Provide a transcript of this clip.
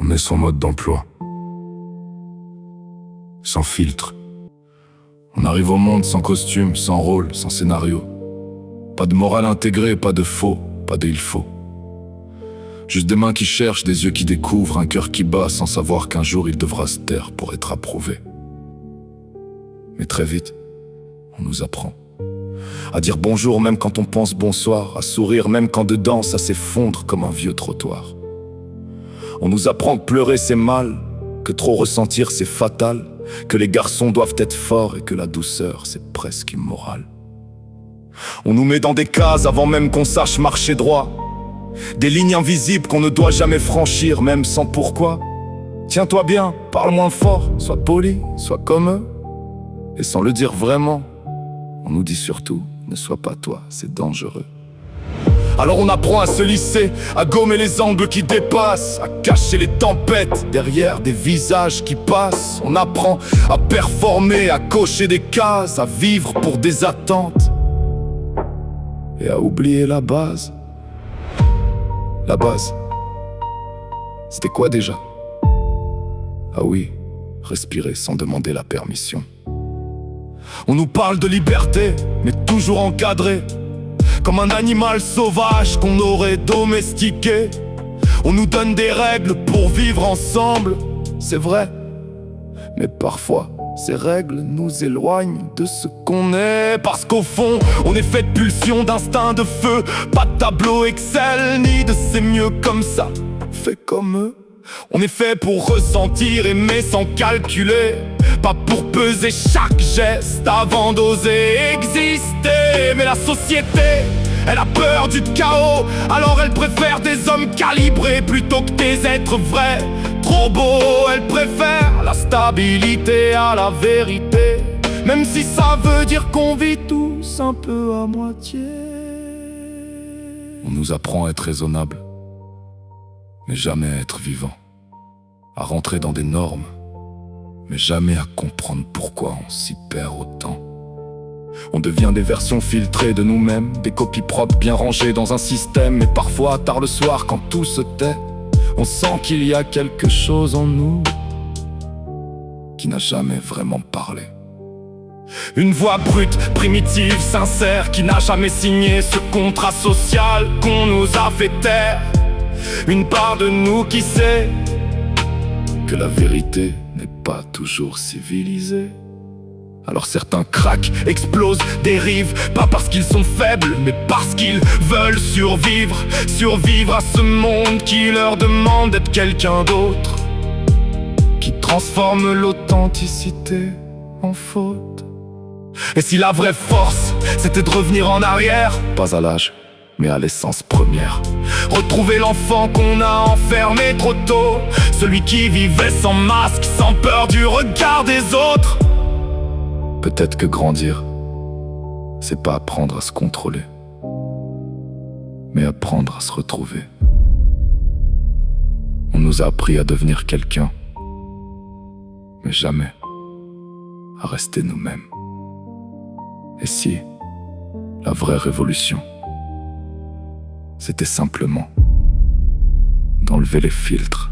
connaît son mode d'emploi. Sans filtre. On arrive au monde sans costume, sans rôle, sans scénario. Pas de morale intégrée, pas de faux, pas de il faut. Juste des mains qui cherchent, des yeux qui découvrent, un cœur qui bat sans savoir qu'un jour il devra se taire pour être approuvé. Mais très vite, on nous apprend à dire bonjour même quand on pense bonsoir, à sourire même quand dedans ça s'effondre comme un vieux trottoir. On nous apprend que pleurer c'est mal, que trop ressentir c'est fatal, que les garçons doivent être forts et que la douceur c'est presque immoral. On nous met dans des cases avant même qu'on sache marcher droit, des lignes invisibles qu'on ne doit jamais franchir, même sans pourquoi. Tiens-toi bien, parle moins fort, sois poli, sois comme eux. Et sans le dire vraiment, on nous dit surtout, ne sois pas toi, c'est dangereux. Alors on apprend à se lisser, à gommer les angles qui dépassent, à cacher les tempêtes derrière des visages qui passent. On apprend à performer, à cocher des cases, à vivre pour des attentes et à oublier la base. La base, c'était quoi déjà? Ah oui, respirer sans demander la permission. On nous parle de liberté, mais toujours encadré, comme un animal sauvage qu'on aurait domestiqué. On nous donne des règles pour vivre ensemble, c'est vrai. Mais parfois, ces règles nous éloignent de ce qu'on est. Parce qu'au fond, on est fait de pulsions, d'instinct de feu. Pas de tableau Excel, ni de c'est mieux comme ça, fait comme eux. On est fait pour ressentir, aimer sans calculer, pas pour peser chaque geste avant d'oser exister. Mais la société, elle a peur du chaos, alors elle préfère des hommes calibrés plutôt que des êtres vrais. Trop beau, elle préfère la stabilité à la vérité, même si ça veut dire qu'on vit tous un peu à moitié. On nous apprend à être raisonnable, mais jamais à être vivant, à rentrer dans des normes, mais jamais à comprendre pourquoi on s'y perd autant. On devient des versions filtrées de nous-mêmes, des copies propres bien rangées dans un système. Mais parfois, tard le soir, quand tout se tait, on sent qu'il y a quelque chose en nous qui n'a jamais vraiment parlé. Une voix brute, primitive, sincère, qui n'a jamais signé ce contrat social qu'on nous a fait taire. Une part de nous qui sait que la vérité n'est pas toujours civilisée. Alors certains craquent, explosent, dérivent, pas parce qu'ils sont faibles, mais parce qu'ils veulent survivre. Survivre à ce monde qui leur demande d'être quelqu'un d'autre, qui transforme l'authenticité en faute. Et si la vraie force, c'était de revenir en arrière, pas à l'âge, mais à l'essence première. Retrouver l'enfant qu'on a enfermé trop tôt, celui qui vivait sans masque, sans peur du regard des autres. Peut-être que grandir, c'est pas apprendre à se contrôler, mais apprendre à se retrouver. On nous a appris à devenir quelqu'un, mais jamais à rester nous-mêmes. Et si la vraie révolution, c'était simplement d'enlever les filtres